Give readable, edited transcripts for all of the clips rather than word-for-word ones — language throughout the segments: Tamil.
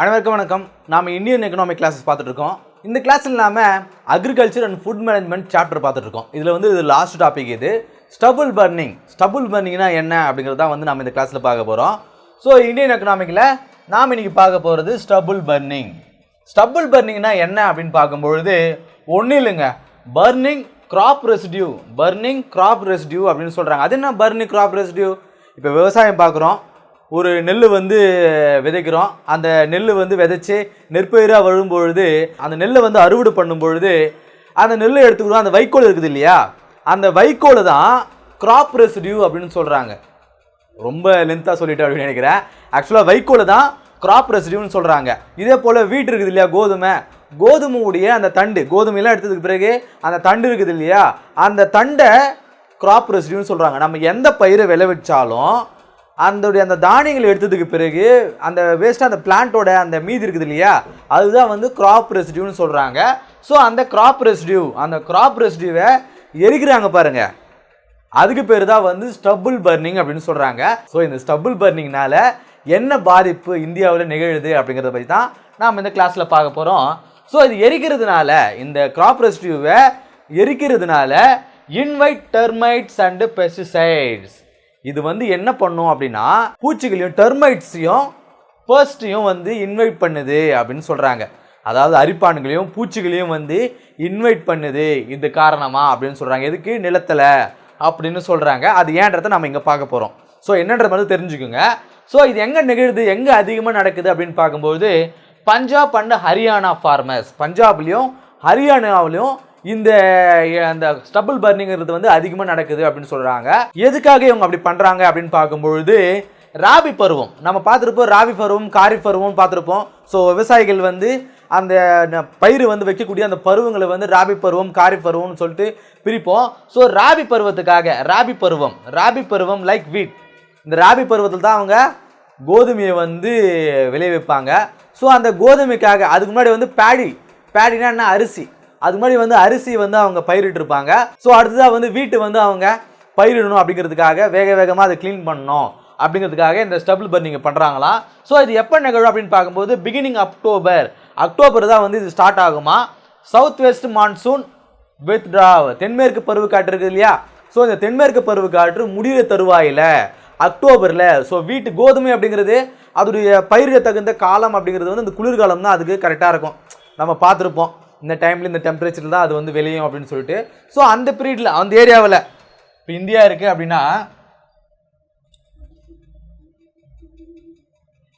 அனைவருக்கும் வணக்கம். நாம் இந்தியன் எக்கனாமிக் கிளாஸஸ் பார்த்துட்டு இருக்கோம். இந்த கிளாஸில் நாம் agriculture and food management chapter பார்த்துட்டு இருக்கோம். இதில் இது லாஸ்ட் டாபிக். இது ஸ்டபுள் பர்னிங்னா என்ன அப்படிங்கிறத நம்ம இந்த கிளாஸில் பார்க்க போகிறோம். ஸோ இந்தியன் எக்கனாமிக்கில் நாம் இன்றைக்கி பார்க்க போகிறது ஸ்டபுள் பர்னிங்னா என்ன அப்படின்னு பார்க்கும்பொழுது ஒன்றும் இல்லைங்க, பர்னிங் கிராப் ரெசிடியூ அப்படின்னு சொல்கிறாங்க. அது என்ன பர்னிங் கிராப் ரெசிடியூ? இப்போ விவசாயம் பார்க்குறோம், ஒரு நெல் விதைக்கிறோம். அந்த நெல் விதைச்சி நெற்பயிராக வரும்பொழுது அந்த நெல்லை அறுவடை பண்ணும்பொழுது அந்த நெல்லை எடுத்துக்கிறோம். அந்த வைக்கோல் இருக்குது இல்லையா, அந்த வைக்கோல் தான் கிராப் ரெசிடியூ அப்படின்னு சொல்கிறாங்க. ரொம்ப லென்த்தாக சொல்லிட்டு அப்படின்னு நினைக்கிறேன். ஆக்சுவலாக வைக்கோல் தான் கிராப் ரெசிடியூன்னு சொல்கிறாங்க. இதே போல் வீட்டு இருக்குது இல்லையா, கோதுமையுடைய அந்த தண்டு, கோதுமையெல்லாம் எடுத்ததுக்கு பிறகு அந்த தண்டு இருக்குது இல்லையா, அந்த தண்டை கிராப் ரெசிடியூன்னு சொல்கிறாங்க. நம்ம எந்த பயிரை விளைவிச்சாலும் அந்த தானியங்கள் எடுத்ததுக்கு பிறகு அந்த வேஸ்ட்டாக அந்த பிளான்ட்டோட அந்த மீதி இருக்குது இல்லையா, அதுதான் கிராப் ரெசிடியூன்னு சொல்கிறாங்க. ஸோ அந்த கிராப் ரெசிடியூவை எரிக்கிறாங்க பாருங்க, அதுக்கு பேர் தான் ஸ்டபுள் பர்னிங் அப்படின்னு சொல்கிறாங்க. ஸோ இந்த ஸ்டபுள் பர்னிங்னால என்ன பாதிப்பு இந்தியாவில் நிகழுது அப்படிங்கிறத பற்றி தான் நாம் இந்த கிளாஸில் பார்க்க போகிறோம். ஸோ இது எரிக்கிறதுனால, இந்த கிராப் ரெசிடியூவை எரிக்கிறதுனால இன்வைட் டெர்மைட்ஸ் அண்ட் பெஸ்டிசைட்ஸ், இது என்ன பண்ணும் அப்படின்னா பூச்சிகளையும் டெர்மைட்ஸையும் பெஸ்ட்டையும் இன்வைட் பண்ணுது அப்படின்னு சொல்கிறாங்க. அதாவது அரிப்பான்களையும் பூச்சிகளையும் இன்வைட் பண்ணுது இது காரணமா அப்படின்னு சொல்கிறாங்க. எதுக்கு? நிலத்தில் அப்படின்னு சொல்கிறாங்க. அது ஏன்றதை நம்ம இங்கே பார்க்க போகிறோம். ஸோ என்னன்றது தெரிஞ்சுக்குங்க. ஸோ இது எங்கே நிகழுது, எங்கே அதிகமாக நடக்குது அப்படின்னு பார்க்கும்போது பஞ்சாப் அண்ட் ஹரியானா ஃபார்மர்ஸ், பஞ்சாப்லேயும் ஹரியானாவிலையும் இந்த ஸ்டபுள் பர்னிங்கிறது அதிகமாக நடக்குது அப்படின்னு சொல்கிறாங்க. எதுக்காக இவங்க அப்படி பண்ணுறாங்க அப்படின்னு பார்க்கும்பொழுது ராபி பருவம் நம்ம பார்த்துருப்போம், ராபி பருவம் காரிஃப் பருவம் பார்த்துருப்போம். ஸோ விவசாயிகள் அந்த பயிர் வைக்கக்கூடிய அந்த பருவங்களை ராபி பருவம் காரிஃப் பருவம்னு சொல்லிட்டு பிரிப்போம். ஸோ ராபி பருவத்துக்காக ராபி பருவம் லைக் வீட், இந்த ராபி பருவத்தில் தான் அவங்க கோதுமையை விளைவிப்பாங்க. ஸோ அந்த கோதுமைக்காக அதுக்கு முன்னாடி பேடினா என்ன, அரிசி, அது மாதிரி அரிசி அவங்க பயிரிட்டிருப்பாங்க. ஸோ அடுத்ததாக வீட்டு அவங்க பயிரிடணும் அப்படிங்கிறதுக்காக வேகமாக அதை க்ளீன் பண்ணணும் அப்படிங்கிறதுக்காக இந்த ஸ்டபுள் பர்னிங் பண்ணுறாங்களாம். ஸோ இது எப்போ நிகழும் அப்படின்னு பார்க்கும்போது பிகினிங் அக்டோபர் தான் இது ஸ்டார்ட் ஆகுமா. சவுத் வெஸ்ட் மான்சூன் வித்ட்ராவ், தென்மேற்கு பருவக்காற்று இருக்குது இல்லையா, ஸோ இந்த தென்மேற்கு பருவக்காற்று முடிகிற தருவாயில் அக்டோபரில். ஸோ வீட்டு கோதுமை அப்படிங்கிறது அதோடைய பயிரிட தகுந்த காலம் அப்படிங்கிறது இந்த குளிர்காலம் தான் அதுக்கு கரெக்டாக இருக்கும். நம்ம பார்த்துருப்போம், இந்த டைமில் இந்த டெம்பரேச்சர் தான் அது விளையும் அப்படின்னு சொல்லிட்டு. ஸோ அந்த பீரியடில் அந்த ஏரியாவில் இப்போ இந்தியா இருக்குது அப்படின்னா,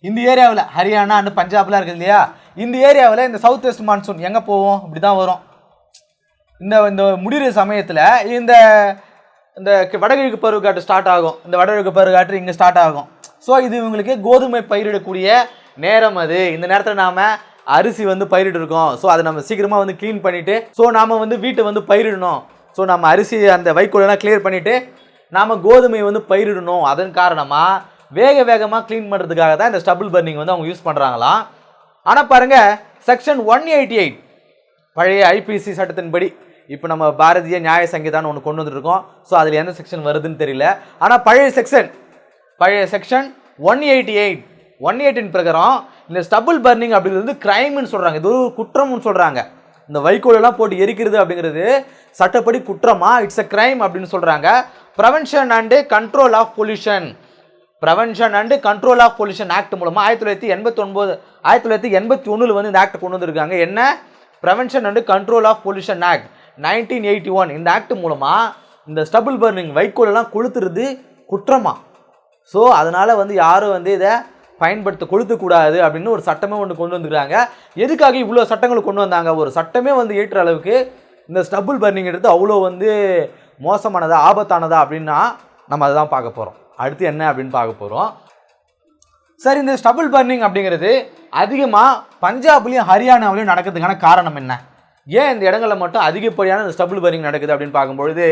இந்த ஏரியாவில் ஹரியானா அண்ட் பஞ்சாப்லாம் இருக்குது இல்லையா, இந்த ஏரியாவில் இந்த சவுத் வெஸ்ட் மான்சூன் எங்கே போவோம், இப்படி தான் வரும். இந்த முடிகிற சமயத்தில் இந்த வடகிழக்கு பருவக்காற்று ஸ்டார்ட் ஆகும். இந்த வடகிழக்கு பருவக்காற்று இங்கே ஸ்டார்ட் ஆகும். ஸோ இது இவங்களுக்கு கோதுமை பயிரிடக்கூடிய நேரம். அது இந்த நேரத்தில் நாம் அரிசி பயிரிட்டு இருக்கோம். ஸோ அதை நம்ம சீக்கிரமாக க்ளீன் பண்ணிவிட்டு, ஸோ நாம் வீட்டை பயிரிடணும். ஸோ நம்ம அரிசி அந்த வைக்கோலெல்லாம் கிளியர் பண்ணிவிட்டு நாம் கோதுமையை பயிரிடணும். அதன் காரணமாக வேகமாக க்ளீன் பண்ணுறதுக்காக தான் இந்த ஸ்டபுள் பர்னிங் அவங்க யூஸ் பண்ணுறாங்களாம். ஆனால் பாருங்கள், செக்ஷன் 188 பழைய ஐபிசி சட்டத்தின்படி இப்போ நம்ம பாரதிய நியாய சங்கீதான்னு ஒன்று கொண்டு வந்துருக்கோம். ஸோ அதில் எந்த செக்ஷன் வருதுன்னு தெரியல. ஆனால் பழைய செக்ஷன் 188 பிரகாரம் இந்த ஸ்டபுள் பர்னிங் அப்படிங்கிறது கிரைம்னு சொல்கிறாங்க. இது ஒரு குற்றம்னு சொல்கிறாங்க. இந்த வைக்கோலெல்லாம் போட்டு எரிக்கிறது அப்படிங்கிறது சட்டப்படி குற்றமா, இட்ஸ் அ கிரைம் அப்படின்னு சொல்கிறாங்க. Prevention and control of pollution act மூலமாக 1981 இந்த ஆக்ட் கொண்டு வந்திருக்காங்க. என்ன? Prevention and control of pollution act 1981. இந்த ஆக்ட் மூலமாக இந்த ஸ்டபுள் பர்னிங் வைக்கோலெல்லாம் கொளுத்துறது குற்றமா. ஸோ அதனால் யாரும் இதை கொளுத்தக்கூடாது அப்படின்னு ஒரு சட்டமே ஒன்று கொண்டு வந்துருக்காங்க. எதுக்காக இவ்வளோ சட்டங்கள் கொண்டு வந்தாங்க? ஒரு சட்டமே ஏற்ற அளவுக்கு இந்த ஸ்டபுள் பர்னிங் எடுத்து அவ்வளோ மோசமானதா ஆபத்தானதா அப்படின்னா நம்ம அதை தான் பார்க்க போகிறோம். அடுத்து என்ன அப்படின்னு பார்க்க போகிறோம். சரி, இந்த ஸ்டபுள் பர்னிங் அப்படிங்கிறது அதிகமாக பஞ்சாப்லேயும் ஹரியானாவிலையும் நடக்கிறதுக்கான காரணம் என்ன? ஏன் இந்த இடங்களில் மட்டும் அதிகப்படியான இந்த ஸ்டபுள் பர்னிங் நடக்குது அப்படின்னு பார்க்கும்பொழுது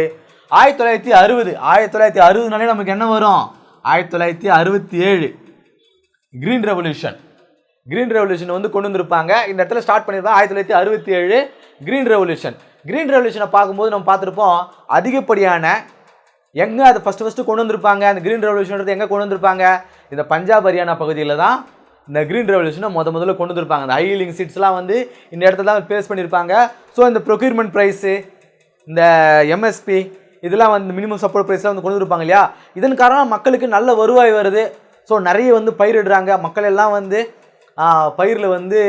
1960 நமக்கு என்ன வரும்? 1967 கிரீன் ரெவல்யூஷன் கொண்டு வந்திருப்பாங்க. இந்த இடத்துல ஸ்டார்ட் பண்ணியிருப்பாங்க 1967 கிரீன் ரெவல்யூஷனை பார்க்கும்போது நம்ம பார்த்துருப்போம், அதிகப்படியான எங்கே அதை ஃபஸ்ட்டு கொண்டு வந்திருப்பாங்க. அந்த கிரீன் ரெவல்யூஷன் எங்கே கொண்டு வந்திருப்பாங்க? இந்த பஞ்சாப் ஹரியானா பகுதியில் தான் இந்த க்ரீன் ரெவல்யூஷனை முதல்ல கொண்டு வந்திருப்பாங்க. அந்த ஹை சீட்ஸ்லாம் வந்து இந்த இடத்துல தான் பேஸ் பண்ணியிருப்பாங்க. ஸோ இந்த ப்ரொக்யூர்மெண்ட் ப்ரைஸு, இந்த எம்எஸ்பி, இதெல்லாம் வந்து மினிமம் சப்போர்ட் ப்ரைஸ்லாம் வந்து கொண்டு வந்திருப்பாங்க இல்லையா. இதன் காரணம் மக்களுக்கு நல்ல வருவாய் வருது. ஸோ நிறைய வந்து பயிரிடுறாங்க, மக்கள் எல்லாம் வந்து பயிரில் வந்து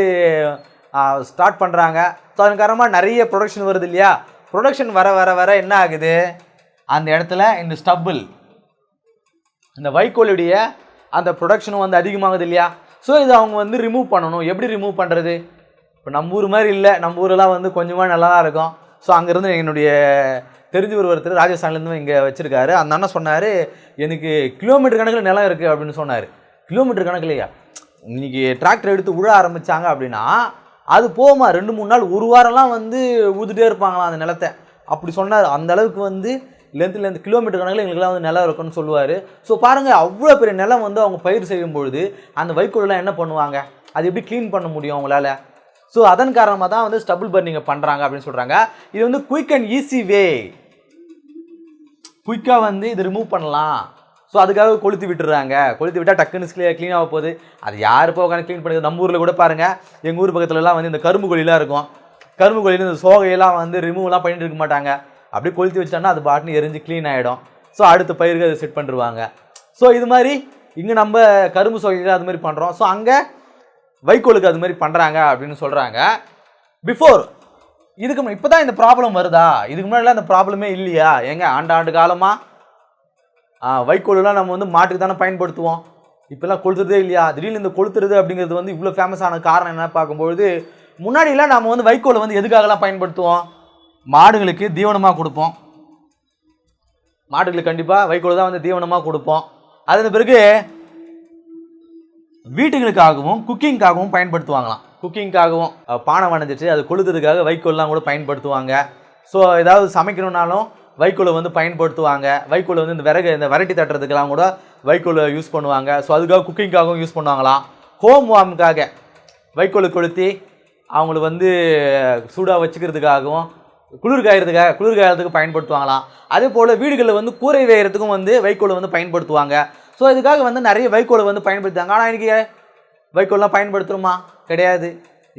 ஸ்டார்ட் பண்ணுறாங்க. ஸோ அதன் காரணமாக நிறைய ப்ரொடக்ஷன் வருது இல்லையா. ப்ரொடக்ஷன் வர வர வர என்ன ஆகுது, அந்த இடத்துல இந்த ஸ்டப்பிள், இந்த வைக்கோலுடைய அந்த ப்ரொடக்ஷனும் வந்து அதிகமாகுது இல்லையா. ஸோ இதை அவங்க வந்து ரிமூவ் பண்ணணும். எப்படி ரிமூவ் பண்ணுறது? இப்போ நம்ம ஊர் மாதிரி இல்லை, நம்ம ஊரெலாம் வந்து கொஞ்சமாக நல்லா தான் இருக்கும். ஸோ அங்கேருந்து என்னுடைய தெரிஞ்ச ஒருத்தர் ராஜஸ்தான்லேருந்து இங்கே வச்சுருக்காரு. அந்த அண்ணன் சொன்னார், எனக்கு கிலோமீட்டர் கணக்கில் நிலம் இருக்குது அப்படின்னு சொன்னார். கிலோமீட்டர் கணக்கில்லையா? இன்றைக்கி டிராக்டர் எடுத்து உழ ஆரம்பித்தாங்க அப்படின்னா அது போகுமா 2-3 நாள், ஒரு வாரம்லாம் வந்து ஊதுகிட்டே இருப்பாங்களாம் அந்த நிலத்தை. அப்படி சொன்னார். அந்த அளவுக்கு வந்து லென்த்து கிலோமீட்டர் கணக்கில் எங்களுக்குலாம் வந்து நிலம் இருக்குன்னு சொல்லுவார். ஸோ பாருங்கள், அவ்வளோ பெரிய நிலம் வந்து அவங்க பயிர் செய்யும் பொழுது அந்த வைக்கோலெலாம் என்ன பண்ணுவாங்க, அது எப்படி க்ளீன் பண்ண முடியும் அவங்களால? ஸோ அதன் காரணமாக தான் வந்து ஸ்டபிள் பர்னிங்கை பண்ணுறாங்க அப்படின்னு சொல்கிறாங்க. இது வந்து குயிக் அண்ட் ஈஸி வே, குயிக்காக வந்து இது ரிமூவ் பண்ணலாம். ஸோ அதுக்காக கொளுத்தி விட்டுறாங்க. கொளுத்தி விட்டால் டக்குன்னு க்ளீன் ஆக போகுது. அது யார் இப்போ உட்காந்து க்ளீன் பண்ணுறது? நம்ம ஊரில் கூட பாருங்கள், எங்கள் ஊர் பக்கத்துலலாம் வந்து இந்த கரும்பு கொழிலாம் இருக்கும். கரும்பு கொழியில் இந்த சோகையெல்லாம் வந்து ரிமூவ்லாம் பண்ணிட்டு இருக்க மாட்டாங்க. அப்படியே கொளுத்தி வச்சிட்டாங்கன்னா அது பாட்டுன்னு எரிஞ்சு க்ளீன் ஆகிடும். ஸோ அடுத்த பயிருக்கு அதை செட் பண்ணிடுவாங்க. ஸோ இது மாதிரி இங்கே நம்ம கரும்பு சோகையில் அது மாதிரி பண்ணுறோம். ஸோ அங்கே வைக்கோலுக்கு அது மாதிரி பண்ணுறாங்க அப்படின்னு சொல்கிறாங்க. பிஃபோர் இதுக்கு இப்போ தான் இந்த ப்ராப்ளம் வருதா? இதுக்கு முன்னாடிலாம் இந்த ப்ராப்ளமே இல்லையா? ஏங்க ஆண்டு காலமாக வைக்கோலெலாம் நம்ம வந்து மாட்டுக்கு தானே பயன்படுத்துவோம். இப்போல்லாம் கொளுத்துறதே இல்லையா? திடீர்னு இந்த கொளுத்துறது அப்படிங்கிறது வந்து இவ்வளோ ஃபேமஸான காரணம் என்ன பார்க்கும்பொழுது, முன்னாடிலாம் நம்ம வந்து வைக்கோலை வந்து எதுக்காகலாம் பயன்படுத்துவோம்? மாடுகளுக்கு தீவனமாக கொடுப்போம். மாடுகளுக்கு கண்டிப்பாக வைக்கோல் தான் வந்து தீவனமாக கொடுப்போம். அதன் பிறகு வீட்டுகளுக்காகவும் குக்கிங்காகவும் பயன்படுத்துவாங்களாம். குக்கிங்காகவும் பானை வணைஞ்சிட்டு அது கொளுத்துறதுக்காக வைக்கோல்லாம் கூட பயன்படுத்துவாங்க. ஸோ ஏதாவது சமைக்கணுன்னாலும் வைக்கோலை வந்து பயன்படுத்துவாங்க. வைக்கோலை வந்து இந்த வரட்டி தட்டுறதுக்கெல்லாம் கூட வைக்கோலை யூஸ் பண்ணுவாங்க. ஸோ அதுக்காக குக்கிங்காகவும் யூஸ் பண்ணுவாங்களாம். ஹோம் வார்முக்காக வைக்கோலை கொளுத்தி அவங்களுக்கு வந்து சூடாக வச்சுக்கிறதுக்காகவும் குளிர்காயத்துக்கு பயன்படுத்துவாங்களாம். அதே போல் வீடுகளில் வந்து கூரை வேயறதுக்கும் வந்து வைக்கோலை வந்து பயன்படுத்துவாங்க. ஸோ இதுக்காக வந்து நிறைய வைக்கோலை வந்து பயன்படுத்துவாங்க. ஆனால் இன்றைக்கி வைக்கோல்லாம் பயன்படுத்துகிறோமா? கிடையாது.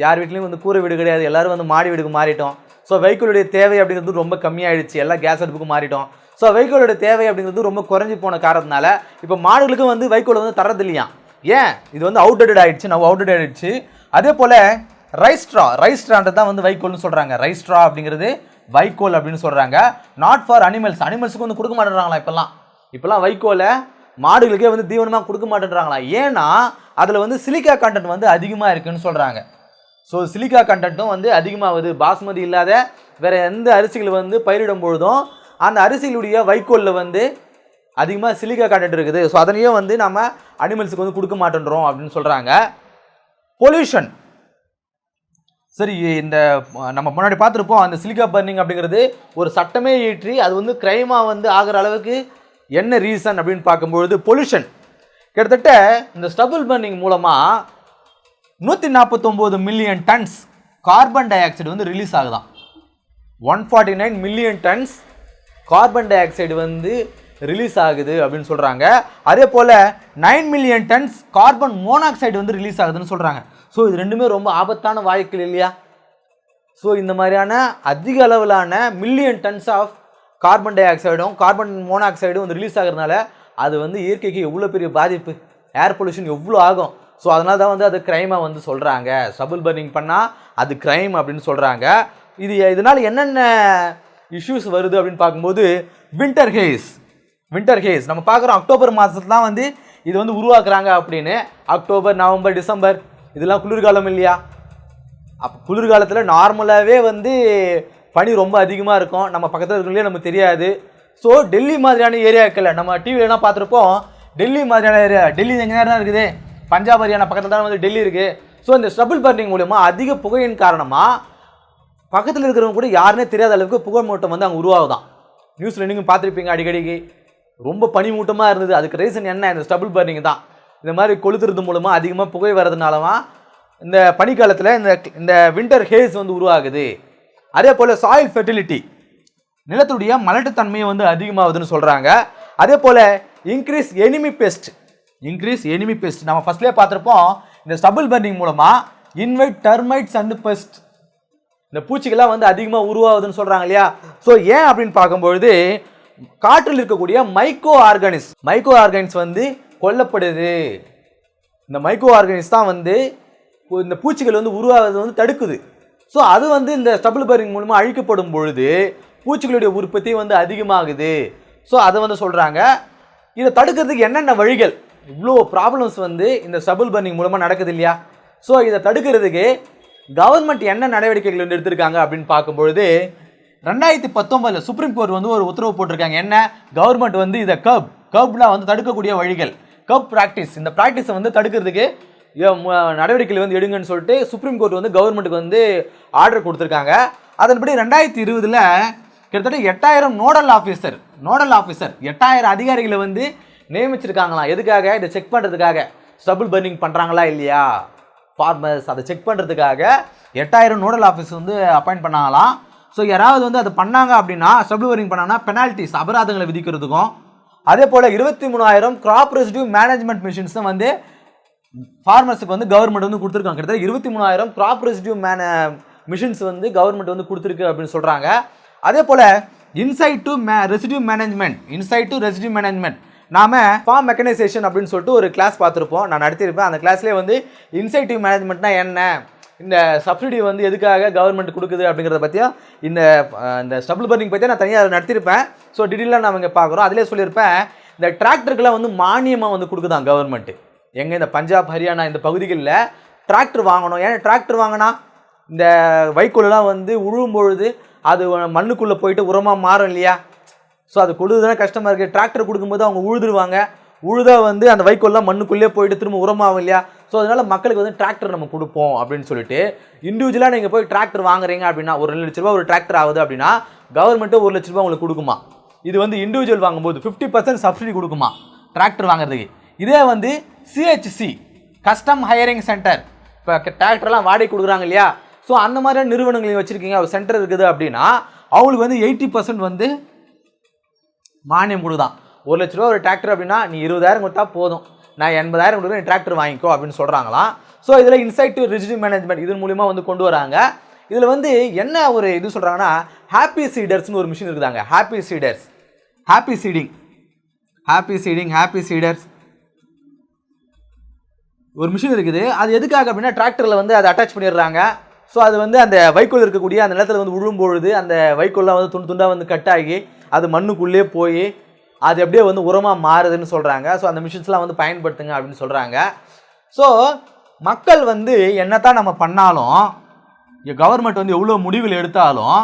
யார் வீட்லேயும் வந்து கூரை வீடு கிடையாது, எல்லோரும் வந்து மாடி வீடுக்கு மாறிட்டோம். ஸோ வைக்கோலுடைய தேவை அப்படிங்கிறது ரொம்ப கம்மியாகிடுச்சு, எல்லாம் கேஸ் அடுப்புக்கு மாறிட்டோம். ஸோ வைக்கோலுடைய தேவை அப்படிங்கிறது ரொம்ப குறைஞ்சி போன காரணத்தினால இப்போ மாடுகளுக்கும் வந்து வைக்கோலை வந்து தரது இல்லையா. ஏன்? இது வந்து அவுட்டேட்டட் ஆகிடுச்சு. அதே போல் ரைஸ்ட்ரான்றது தான் வந்து வைக்கோல்னு சொல்கிறாங்க. ரைஸ்ட்ரா அப்படிங்கிறது வைக்கோல் அப்படின்னு சொல்கிறாங்க. நாட் ஃபார் அனிமல்ஸுக்கு வந்து கொடுக்க மாட்டேன்றாங்களா இப்போல்லாம் வைக்கோலை மாடுகளுக்கே வந்து தீவனமாக கொடுக்க மாட்டேன்றாங்களா. ஏன்னா அதில் வந்து சிலிக்கா கண்டென்ட் வந்து அதிகமாக இருக்குதுன்னு சொல்கிறாங்க. ஸோ சிலிக்கா கண்டென்ட்டும் வந்து அதிகமாகுது. பாஸ்மதி இல்லாத வேறு எந்த அரிசிகள் வந்து பயிரிடும் பொழுதும் அந்த அரிசிகளுடைய வைக்கோலில் வந்து அதிகமாக சிலிக்கா கண்டென்ட் இருக்குது. ஸோ அதனையும் வந்து நம்ம அனிமல்ஸுக்கு வந்து கொடுக்க மாட்டேன்றோம் அப்படின்னு சொல்கிறாங்க. பொல்யூஷன், சரி, இந்த நம்ம முன்னாடி பார்த்துருப்போம், அந்த சிலிக்கா பர்னிங் அப்படிங்கிறது ஒரு சட்டமே ஏற்றி அது வந்து கிரைமாக வந்து ஆகிற அளவுக்கு என்ன ரீசன் அப்படின்னு பார்க்கும்பொழுது பொல்யூஷன். கிட்டத்தட்ட இந்த ஸ்டபிள் பர்னிங் மூலமாக 149 million tons carbon dioxide வந்து ரிலீஸ் ஆகுதான். 149 million tons carbon dioxide வந்து ரிலீஸ் ஆகுது அப்படின்னு சொல்கிறாங்க. அதே போல் 9 மில்லியன் டன்ஸ் கார்பன் மோனாக்சைடு வந்து ரிலீஸ் ஆகுதுன்னு சொல்கிறாங்க. ஸோ இது ரெண்டுமே ரொம்ப ஆபத்தான வாயுக்கள் இல்லையா. ஸோ இந்த மாதிரியான அதிக அளவிலான மில்லியன் டன்ஸ் ஆஃப் கார்பன் டை ஆக்சைடும் கார்பன் மோனாக்சைடும் வந்து ரிலீஸ் ஆகிறதுனால அது வந்து இயற்கைக்கு எவ்வளோ பெரிய பாதிப்பு, ஏர் பொல்யூஷன் எவ்வளோ ஆகும். ஸோ அதனால தான் வந்து அது க்ரைமாக வந்து சொல்கிறாங்க. ஸ்டபிள் பர்னிங் பண்ணால் அது க்ரைம் அப்படின்னு சொல்கிறாங்க. இதனால் என்னென்ன இஷ்யூஸ் வருது அப்படின்னு பார்க்கும்போது வின்டர் ஹேஸ் நம்ம பார்க்குறோம். அக்டோபர் மாதத்துல தான் வந்து இது வந்து உருவாக்குறாங்க அப்படின்னு. அக்டோபர், நவம்பர், டிசம்பர் இதெல்லாம் குளிர்காலம் இல்லையா. அப்போ குளிர்காலத்தில் நார்மலாகவே வந்து பனி ரொம்ப அதிகமாக இருக்கும். நம்ம பக்கத்தில் இருக்கிறதுலே நமக்கு தெரியாது. ஸோ டெல்லி மாதிரியான ஏரியாக்களில் நம்ம டிவிலலாம் பார்த்துருப்போம். டெல்லி மாதிரியான ஏரியா, டெல்லி எங்கே தான் இருக்குது, பஞ்சாப் ஹரியானா பக்கத்தில் தான் வந்து டெல்லி இருக்குது. ஸோ இந்த ஸ்டபிள் பர்னிங் மூலமா அதிக புகையின் காரணமாக பக்கத்தில் இருக்கிறவங்க கூட யாருன்னே தெரியாத அளவுக்கு புகை மூட்டம் வந்து அங்கே உருவாகுதான். நியூஸில் நீங்கள் பார்த்துருப்பீங்க அடிக்கடிக்கு. ரொம்ப பனிமூட்டமாக இருந்தது. அதுக்கு ரீசன் என்ன? இந்த ஸ்டபிள் பர்னிங் தான். இந்த மாதிரி கொளுத்துறது மூலமாக அதிகமாக புகை வர்றதுனாலமா இந்த பனிக்காலத்தில் இந்த வின்டர் ஹேஸ் வந்து உருவாகுது. அதே போல் சாயில் ஃபெர்டிலிட்டி, நிலத்துடைய மலட்டுத்தன்மையை வந்து அதிகமாகுதுன்னு சொல்கிறாங்க. அதே போல் இன்க்ரீஸ் எனிமி பெஸ்ட் நம்ம ஃபர்ஸ்ட்லேயே பார்த்துருப்போம். இந்த ஸ்டபிள் பர்னிங் மூலமாக இன்வைட் டெர்மைட்ஸ் அண்ட் பெஸ்ட், இந்த பூச்சிகள்லாம் வந்து அதிகமாக உருவாகுதுன்னு சொல்கிறாங்க இல்லையா. ஸோ ஏன் அப்படின்னு பார்க்கும்பொழுது காற்றில் இருக்கக்கூடிய மைக்ரோ ஆர்கானிஸ் வந்து கொல்லப்படுது. இந்த மைக்ரோ ஆர்கானிஸ் தான் வந்து இந்த பூச்சிகள் வந்து உருவாகிறது வந்து தடுக்குது. ஸோ அது வந்து இந்த ஸ்டபிள் பர்னிங் மூலமாக அழிக்கப்படும் பொழுது பூச்சிகளுடைய உற்பத்தி வந்து அதிகமாகுது. ஸோ அதை வந்து சொல்கிறாங்க. இதை தடுக்கிறதுக்கு என்னென்ன வழிகள், இவ்வளோ ப்ராப்ளம்ஸ் வந்து இந்த ஸ்டபிள் பர்னிங் மூலமாக நடக்குது இல்லையா. ஸோ இதை தடுக்கிறதுக்கு கவர்மெண்ட் என்ன நடவடிக்கைகள் வந்து எடுத்திருக்காங்க அப்படின்னு பார்க்கும்பொழுது 2019 சுப்ரீம் கோர்ட் வந்து ஒரு உத்தரவு போட்டிருக்காங்க. என்ன, கவர்மெண்ட் வந்து இதை கர்ப்லாம் வந்து தடுக்கக்கூடிய வழிகள், கர்ப் ப்ராக்டிஸ், இந்த ப்ராக்டிஸை வந்து தடுக்கிறதுக்கு நடவடிக்கைகள் வந்து எடுங்கன்னு சொல்லிட்டு சுப்ரீம் கோர்ட் வந்து கவர்மெண்ட்டுக்கு வந்து ஆர்டர் கொடுத்துருக்காங்க. அதன்படி 2020 கிட்டத்தட்ட 8000 நோடல் ஆஃபீஸர் 8000 அதிகாரிகளை வந்து நியமிச்சிருக்காங்களாம். எதுக்காக, இதை செக் பண்ணுறதுக்காக, ஸ்டபிள் பர்னிங் பண்ணுறாங்களா இல்லையா ஃபார்மர்ஸ், அதை செக் பண்ணுறதுக்காக 8000 நோடல் ஆஃபீஸர் வந்து அப்பாயிண்ட் பண்ணாங்களாம். ஸோ யாராவது வந்து அதை பண்ணாங்க அப்படின்னா, ஸ்டபிள் பர்னிங் பண்ணாங்கன்னா பெனால்ட்டிஸ், அபராதங்களை விதிக்கிறதுக்கும், அதே போல் 23,000 கிராப் ரெசிடியூ மேனேஜ்மெண்ட் மிஷின்ஸும் வந்து ஃபார்மர்ஸுக்கு வந்து கவர்மெண்ட் வந்து கொடுத்துருக்காங்க. கிட்டத்தட்ட 23,000 கிராப் ரெசிடியூ மிஷின்ஸ் வந்து கவர்மெண்ட் வந்து கொடுத்துருக்கு அப்படின்னு சொல்கிறாங்க. அதே போல் இன்சைட் டு ரெசிடியூ மேனேஜ்மெண்ட் நாம ஃபார்ம் மெக்கனைசேஷன் அப்படின்னு சொல்லிட்டு ஒரு கிளாஸ் பார்த்துருப்போம், நான் நடத்தியிருப்பேன். அந்த கிளாஸ்லேயே வந்து இன்சைட்டிவ் மேனேஜ்மெண்ட்னா என்ன, இந்த சப்சிடி வந்து எதுக்காக கவர்மெண்ட் கொடுக்குது அப்படிங்கிறத பற்றியும் இந்த ஸ்டபிள் பர்னிங் பற்றி நான் தனியாக நடத்தியிருப்பேன். ஸோ டீட்டெயிலாக நம்ம இங்கே பார்க்குறோம். அதிலே சொல்லியிருப்பேன், இந்த டிராக்டருக்கெல்லாம் வந்து மானியமாக வந்து கொடுக்குதான் கவர்மெண்ட்டு. எங்கே, இந்த பஞ்சாப், ஹரியானா இந்த பகுதிகளில் டிராக்டர் வாங்கணும். ஏன்னா டிராக்டர் வாங்கினா இந்த வைக்கோலெலாம் வந்து உழுவும் பொழுது அது மண்ணுக்குள்ளே போயிட்டு உரமாக மாறும் இல்லையா. ஸோ அது கொடுதுதானே கஷ்டமாக இருக்குது. டிராக்டர் கொடுக்கும்போது அவங்க உழுதுருவாங்க, உழுதா வந்து அந்த வைக்கோல்லாம் மண்ணுக்குள்ளே போயிட்டு திரும்ப உரமாகும் இல்லையா. ஸோ அதனால் மக்களுக்கு வந்து டிராக்டர் நம்ம கொடுப்போம் அப்படின்னு சொல்லிட்டு இண்டிவிஜுவலாக நீங்கள் போய் டிராக்டர் வாங்குறீங்க அப்படின்னா, ஒரு 2 லட்ச ரூபா ஒரு டிராக்டர் ஆகுது அப்படின்னா கவர்மெண்ட்டு 1 லட்ச ரூபா உங்களுக்கு கொடுக்குமா. இது வந்து இண்டிவிஜுவல் வாங்கும்போது 50% சப்சிடி கொடுக்குமா டிராக்டர் வாங்குறதுக்கு. இதே வந்து சிஹெச்சி கஸ்டம் ஹையரிங் சென்டர், இப்போ டிராக்டர்லாம் வாடகை கொடுக்குறாங்க இல்லையா. ஸோ அந்த மாதிரியான நிறுவனங்களையும் வச்சுருக்கீங்க, ஒரு சென்டர் இருக்குது அப்படின்னா அவங்களுக்கு வந்து 80% வந்து மானியம் கொடுதான். 1 லட்ச ரூபா ஒரு டிராக்டர் அப்படின்னா நீ 20,000 கொடுத்தா போதும், நான் 80,000 கொடுக்குறேன், நீ டிராக்டர் வாங்கிக்கோ அப்படின்னு சொல்கிறாங்களாம். ஸோ இதில் இன்சைட் டு ரெசிடியூ மேனேஜ்மெண்ட் இதன் மூலிமா வந்து கொண்டு வராங்க. இதில் வந்து என்ன ஒரு இது சொல்கிறாங்கன்னா, ஹாப்பி சீடர்ஸ்னு ஒரு மிஷின் இருக்குதாங்க. ஹாப்பி சீடர்ஸ் ஒரு மிஷின் இருக்குது. அது எதுக்காக அப்படின்னா டிராக்டரில் வந்து அதை அட்டாச் பண்ணிடுறாங்க. ஸோ அது வந்து அந்த வைக்கோல் இருக்கக்கூடிய அந்த நிலத்தில் வந்து விழும்பொழுது அந்த வைக்கோல்லாம் வந்து துண்டாக வந்து கட் ஆகி அது மண்ணுக்குள்ளே போய் அது அப்படியே வந்து உரமாக மாறுதுன்னு சொல்கிறாங்க. ஸோ அந்த மிஷின்ஸ்லாம் வந்து பயன்படுத்துங்க அப்படின்னு சொல்கிறாங்க. ஸோ மக்கள் வந்து என்னத்தான் நம்ம பண்ணாலும், கவர்மெண்ட் வந்து எவ்வளோ முடிவுகள் எடுத்தாலும்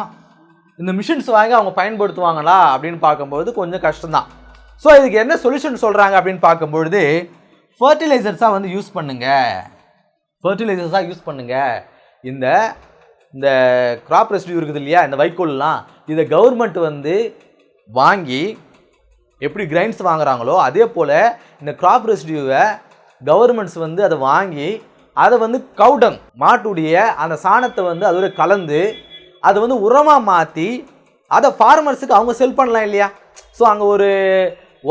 இந்த மிஷின்ஸ் வாங்கி அவங்க பயன்படுத்துவாங்களா அப்படின்னு பார்க்கும்போது கொஞ்சம் கஷ்டம்தான். ஸோ இதுக்கு என்ன சொல்யூஷன் சொல்கிறாங்க அப்படின்னு பார்க்கும்பொழுது, ஃபர்டிலைசர்ஸாக வந்து யூஸ் பண்ணுங்க. இந்த கிராப் ரெசிடியூ இருக்குது இல்லையா, இந்த வைக்கோல்லாம், இதை கவர்மெண்ட் வந்து வாங்கி எப்படி கிரைன்ஸ் வாங்குறாங்களோ அதே போல் இந்த கிராப் ரெசிடியூவை கவர்மெண்ட்ஸ் வந்து அதை வாங்கி அதை வந்து கவுடம் மாட்டுடைய அந்த சாணத்தை வந்து அதோட கலந்து அதை வந்து உரமாக மாற்றி அதை ஃபார்மர்ஸுக்கு அவங்க செல் பண்ணலாம் இல்லையா. ஸோ அங்கே ஒரு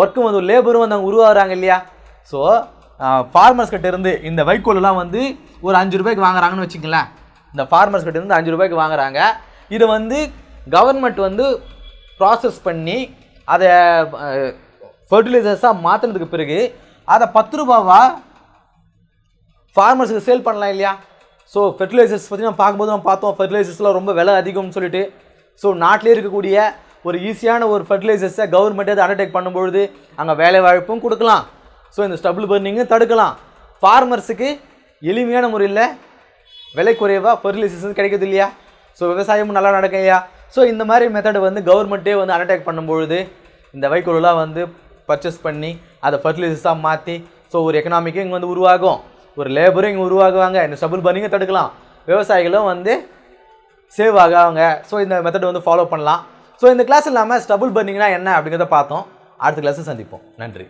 ஒர்க்கும் வந்து லேபரும் வந்து அங்கே உருவாகிறாங்க இல்லையா. ஸோ ஃபார்மர்ஸ் கிட்ட இருந்து இந்த வைக்கோலெலாம் வந்து ஒரு 5 ரூபாய்க்கு வாங்குறாங்கன்னு வச்சுங்களேன். இந்த ஃபார்மர்ஸ் கிட்ட இருந்து 5 ரூபாய்க்கு வாங்குறாங்க. இதை வந்து கவர்மெண்ட் வந்து ப்ராசஸ் பண்ணி அதை ஃபர்டிலைசர்ஸாக மாற்றினதுக்கு பிறகு அதை 10 ரூபாவா ஃபார்மர்ஸுக்கு சேல் பண்ணலாம் இல்லையா. ஸோ ஃபெர்டிலைசர்ஸ் பற்றி நம்ம பார்க்கும்போது நம்ம பார்த்தோம், ஃபெர்டிலைசர்ஸ்லாம் ரொம்ப விலை அதிகம்னு சொல்லிட்டு. ஸோ நாட்டிலே இருக்கக்கூடிய ஒரு ஈஸியான ஒரு ஃபெர்டிலைசர்ஸை கவர்மெண்ட்டே அதை அண்டர்டேக் பண்ணும்பொழுது அங்கே வேலை வாய்ப்பும் கொடுக்கலாம். ஸோ இந்த ஸ்டபிள் பர்னிங்கும் தடுக்கலாம். ஃபார்மர்ஸுக்கு எளிமையான முறையில் விலை குறைவாக ஃபெர்டிலைசர்ஸ் கிடைக்குது இல்லையா. ஸோ விவசாயமும் நல்லா நடக்கும் இல்லையா. ஸோ இந்த மாதிரி மெத்தடை வந்து கவர்மெண்ட்டே வந்து அண்டர்டேக் பண்ணும்பொழுது இந்த வைக்கோலெலாம் வந்து பர்ச்சேஸ் பண்ணி அதை ஃபர்டிலைசர்ஸாக மாற்றி ஸோ ஒரு எக்கனாமிக்கும் இங்கே வந்து உருவாகும், ஒரு லேபரும் இங்கே உருவாகுவாங்க. இந்த ஸ்டபிள் பர்னிங்கை தடுக்கலாம், விவசாயிகளும் வந்து சேவ் ஆகாங்க. ஸோ இந்த மெத்தட் வந்து ஃபாலோ பண்ணலாம். ஸோ இந்த கிளாஸ் இல்லாமல் ஸ்டபிள் பர்னிங்னா என்ன அப்படிங்கிறத பார்த்தோம். அடுத்த கிளாஸில் சந்திப்போம். நன்றி.